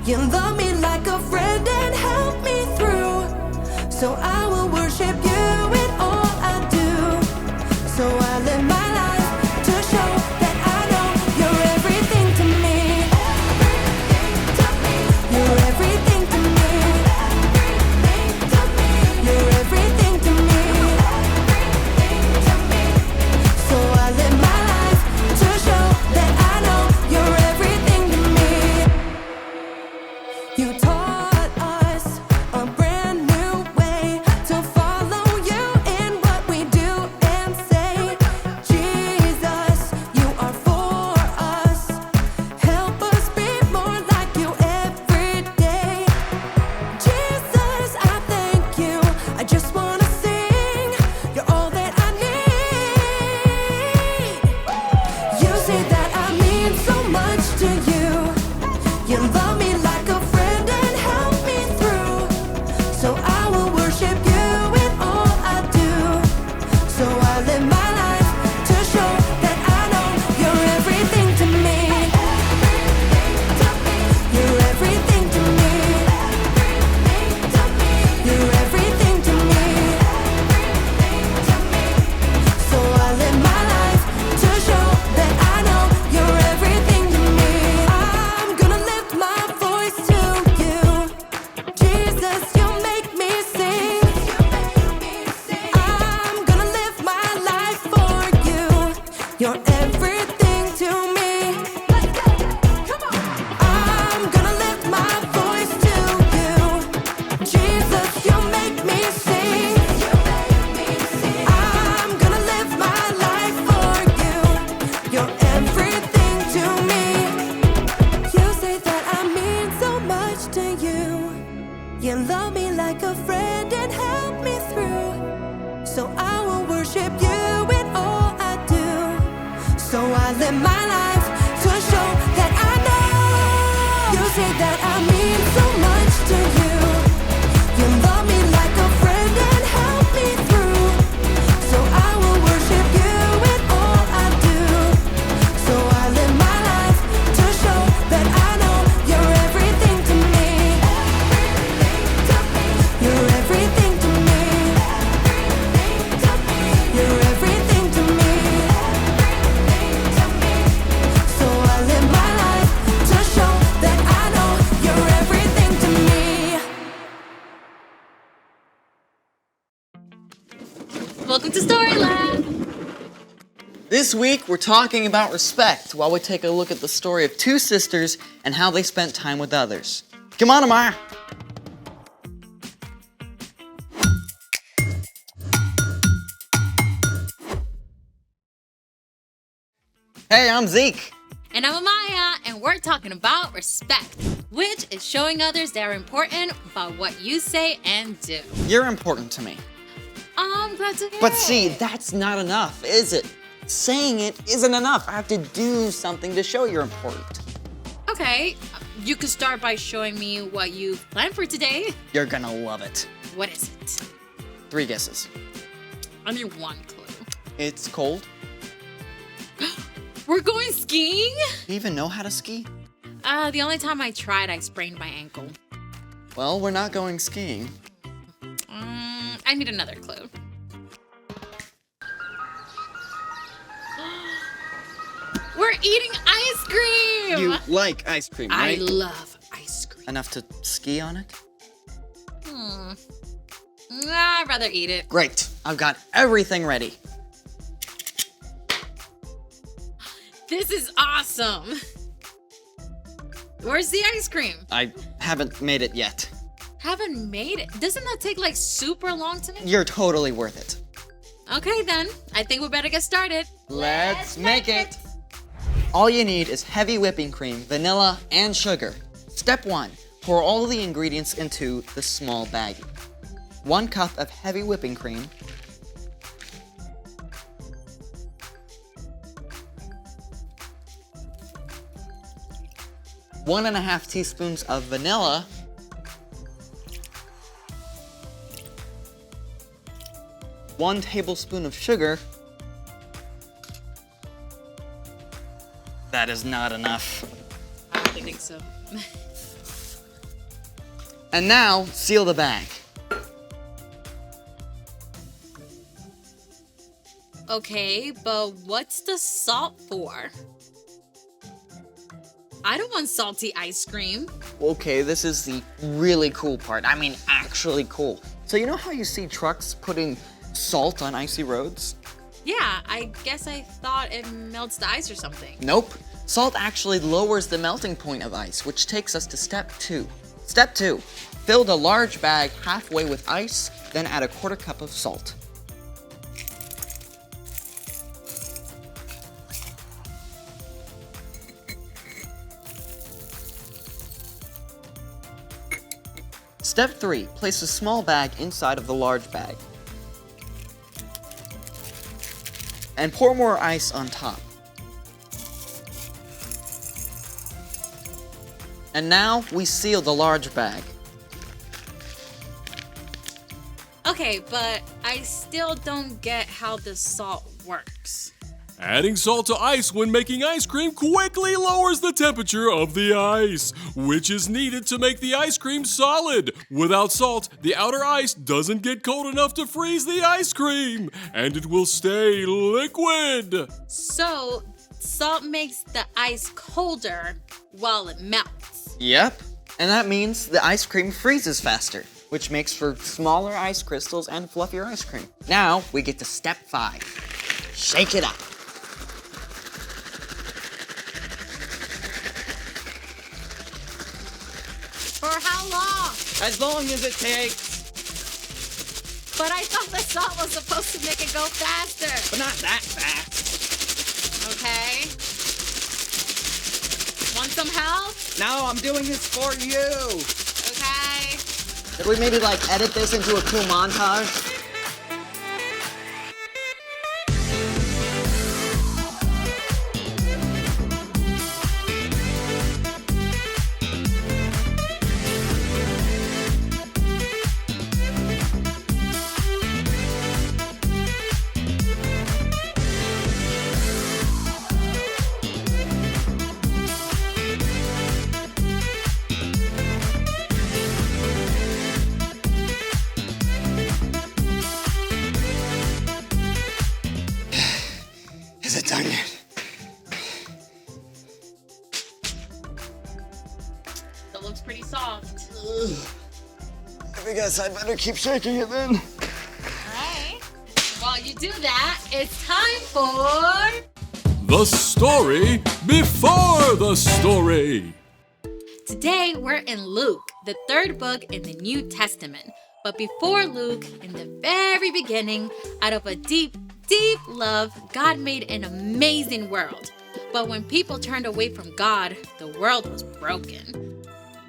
You love me like a friend and help me through. So I will worship you in all I do. So I live my life to show that I know you're everything to me. You're everything to me. You're everything to me. So I live my life to show that I know you're everything to me. You taught us a brand new way to follow you in what we do and say. Jesus, you are for us. Help us be more like you every day. Jesus, I thank you. I just want to sing. You're all that I need. You say that I mean so much to you. You love me like a friend and help me through. So I will worship you in all I do. So I live my life to show that I know you're everything to me. You're everything to me. You're everything to me. So I live my life to show that I know you're everything to me. I'm gonna lift my voice to you. Jesus, you make me sing. I'm gonna live my life for you. You're everything to me. I'm gonna lift my voice to you. Jesus, you make me sing. I'm gonna live my life for you. You're everything to me. You say that I mean so much to you. You love me like a friend and help me through. So I will worship you in all I do. So I live my life to show that I know. You say that I mean so much to you. You love me like a friend and help me through. So I will worship you in all I do. So I live my life to show that I know you're everything to me. You're everything to me. You're everything to me. So I live my life to show that I know you're everything to me. Welcome to Story Lab. This week, we're talking about respect while we take a look at the story of two sisters and how they spent time with others. Come on, Amaya. Hey, I'm Zeke. And I'm Amaya, and we're talking about respect, which is showing others they're important by what you say and do. You're important to me. I'm glad to hear But it. see, that's not enough, is it? Saying it isn't enough. I have to do something to show you're important. Okay, you could start by showing me what you planned for today. You're gonna love it. What is it? 3 guesses. I need one clue. It's cold. We're going skiing? Do you even know how to ski? The only time I tried, I sprained my ankle. Well, we're not going skiing. I need another clue. We're eating ice cream. You like ice cream, I right? love ice cream. Enough to ski on it? I'd rather eat it. Great. I've got everything ready. This is awesome. Where's the ice cream? I haven't made it yet. Haven't made it. Doesn't that take like super long to make? You're totally worth it. Okay then, I think we better get started. Let's make it! All you need is heavy whipping cream, vanilla, and sugar. Step 1. Pour all the ingredients into the small baggie. 1 cup of heavy whipping cream. 1.5 teaspoons of vanilla. 1 tablespoon of sugar. That is not enough. I don't think so. And now, seal the bag. Okay, but what's the salt for? I don't want salty ice cream. Okay, this is the really cool part. I mean, actually cool. So you know how you see trucks putting salt on icy roads? Yeah, I guess I thought it melts the ice or something. Nope. Salt actually lowers the melting point of ice, which takes us to step 2. Step 2. Fill the large bag halfway with ice, then add 1/4 cup of salt. Step 3. Place a small bag inside of the large bag. And pour more ice on top. And now we seal the large bag. Okay, but I still don't get how the salt works. Adding salt to ice when making ice cream quickly lowers the temperature of the ice, which is needed to make the ice cream solid. Without salt, the outer ice doesn't get cold enough to freeze the ice cream, and it will stay liquid. So, salt makes the ice colder while it melts. Yep. And that means the ice cream freezes faster, which makes for smaller ice crystals and fluffier ice cream. Now we get to step 5. Shake it up. For how long? As long as it takes. But I thought the salt was supposed to make it go faster. But not that fast. Okay. Want some help? No, I'm doing this for you. Okay. Did we maybe like edit this into a cool montage? Is it done yet? That looks pretty soft. I guess I better keep shaking it then. Alright. While you do that, it's time for... The story before the story. Today, we're in Luke, the 3rd book in the New Testament. But before Luke, in the very beginning, out of a deep love, God made an amazing world. But when people turned away from God, the world was broken.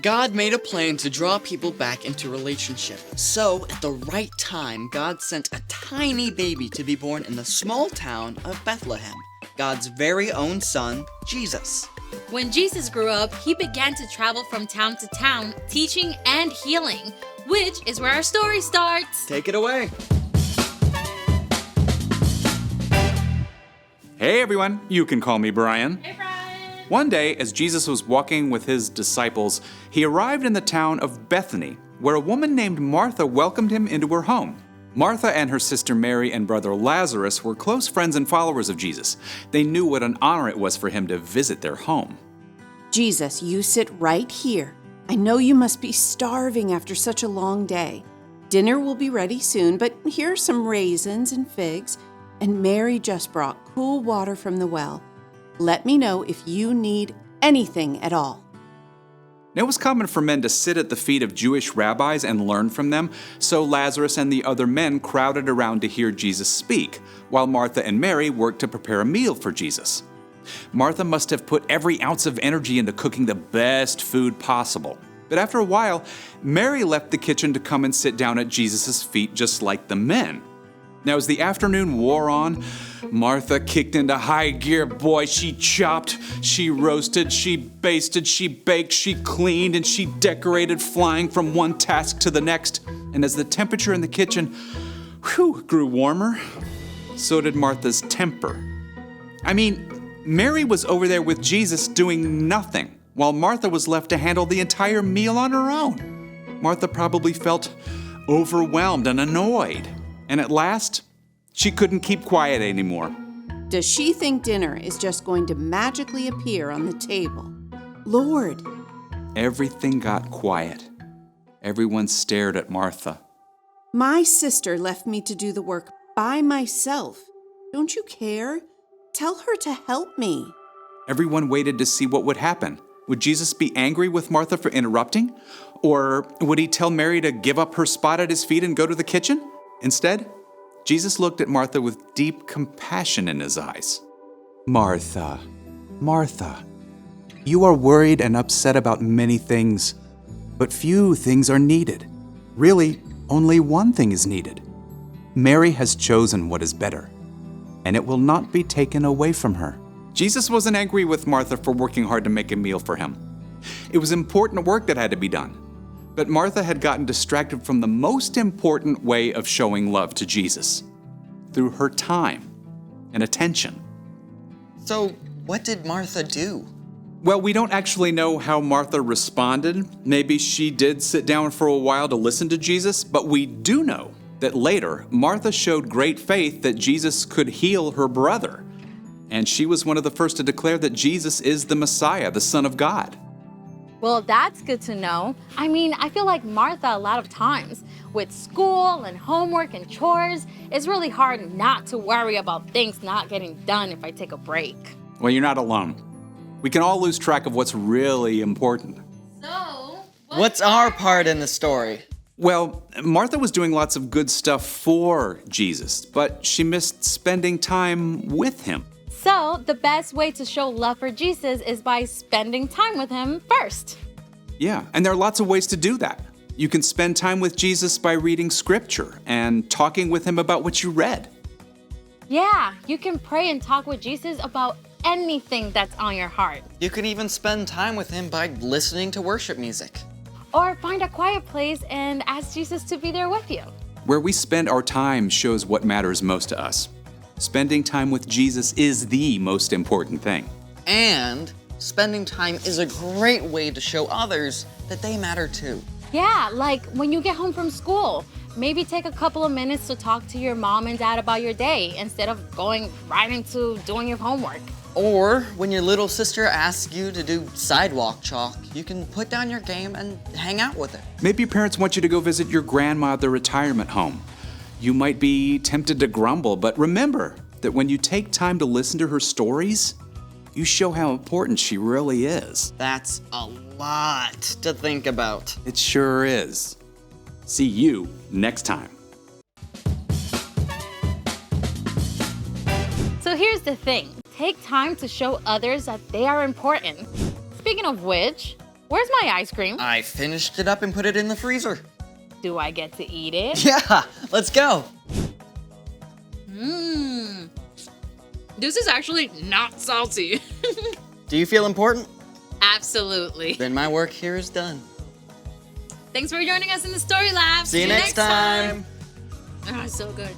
God made a plan to draw people back into relationship. So, at the right time, God sent a tiny baby to be born in the small town of Bethlehem. God's very own son, Jesus. When Jesus grew up, he began to travel from town to town, teaching and healing, which is where our story starts. Take it away. Hey everyone, you can call me Brian. Hey, Brian. One day, as Jesus was walking with his disciples, he arrived in the town of Bethany, where a woman named Martha welcomed him into her home. Martha and her sister Mary and brother Lazarus were close friends and followers of Jesus. They knew what an honor it was for him to visit their home. Jesus, you sit right here. I know you must be starving after such a long day. Dinner will be ready soon, but here are some raisins and figs, and Mary just brought cool water from the well. Let me know if you need anything at all. It was common for men to sit at the feet of Jewish rabbis and learn from them, so Lazarus and the other men crowded around to hear Jesus speak, while Martha and Mary worked to prepare a meal for Jesus. Martha must have put every ounce of energy into cooking the best food possible. But after a while, Mary left the kitchen to come and sit down at Jesus' feet just like the men. Now, as the afternoon wore on, Martha kicked into high gear. Boy, she chopped, she roasted, she basted, she baked, she cleaned, and she decorated, flying from one task to the next. And as the temperature in the kitchen grew warmer, so did Martha's temper. I mean, Mary was over there with Jesus doing nothing, while Martha was left to handle the entire meal on her own. Martha probably felt overwhelmed and annoyed. And at last, she couldn't keep quiet anymore. Does she think dinner is just going to magically appear on the table? Lord! Everything got quiet. Everyone stared at Martha. My sister left me to do the work by myself. Don't you care? Tell her to help me. Everyone waited to see what would happen. Would Jesus be angry with Martha for interrupting? Or would he tell Mary to give up her spot at his feet and go to the kitchen? Instead, Jesus looked at Martha with deep compassion in his eyes. Martha, Martha, you are worried and upset about many things, but few things are needed. Really, only one thing is needed. Mary has chosen what is better, and it will not be taken away from her. Jesus wasn't angry with Martha for working hard to make a meal for him. It was important work that had to be done. But Martha had gotten distracted from the most important way of showing love to Jesus, through her time and attention. So, what did Martha do? Well, we don't actually know how Martha responded. Maybe she did sit down for a while to listen to Jesus, but we do know that later, Martha showed great faith that Jesus could heal her brother. And she was one of the first to declare that Jesus is the Messiah, the Son of God. Well, that's good to know. I mean, I feel like Martha a lot of times, with school and homework and chores, it's really hard not to worry about things not getting done if I take a break. Well, you're not alone. We can all lose track of what's really important. So, What's our part in the story? Well, Martha was doing lots of good stuff for Jesus, but she missed spending time with him. So, the best way to show love for Jesus is by spending time with him first. Yeah, and there are lots of ways to do that. You can spend time with Jesus by reading scripture and talking with him about what you read. Yeah, you can pray and talk with Jesus about anything that's on your heart. You can even spend time with him by listening to worship music. Or find a quiet place and ask Jesus to be there with you. Where we spend our time shows what matters most to us. Spending time with Jesus is the most important thing. And spending time is a great way to show others that they matter too. Yeah, like when you get home from school, maybe take a couple of minutes to talk to your mom and dad about your day instead of going right into doing your homework. Or when your little sister asks you to do sidewalk chalk, you can put down your game and hang out with her. Maybe your parents want you to go visit your grandma at the retirement home. You might be tempted to grumble, but remember that when you take time to listen to her stories, you show how important she really is. That's a lot to think about. It sure is. See you next time. So here's the thing. Take time to show others that they are important. Speaking of which, where's my ice cream? I finished it up and put it in the freezer. Do I get to eat it? Yeah, let's go. This is actually not salty. Do you feel important? Absolutely. Then my work here is done. Thanks for joining us in the Story Lab. See you next time. Ah, so good.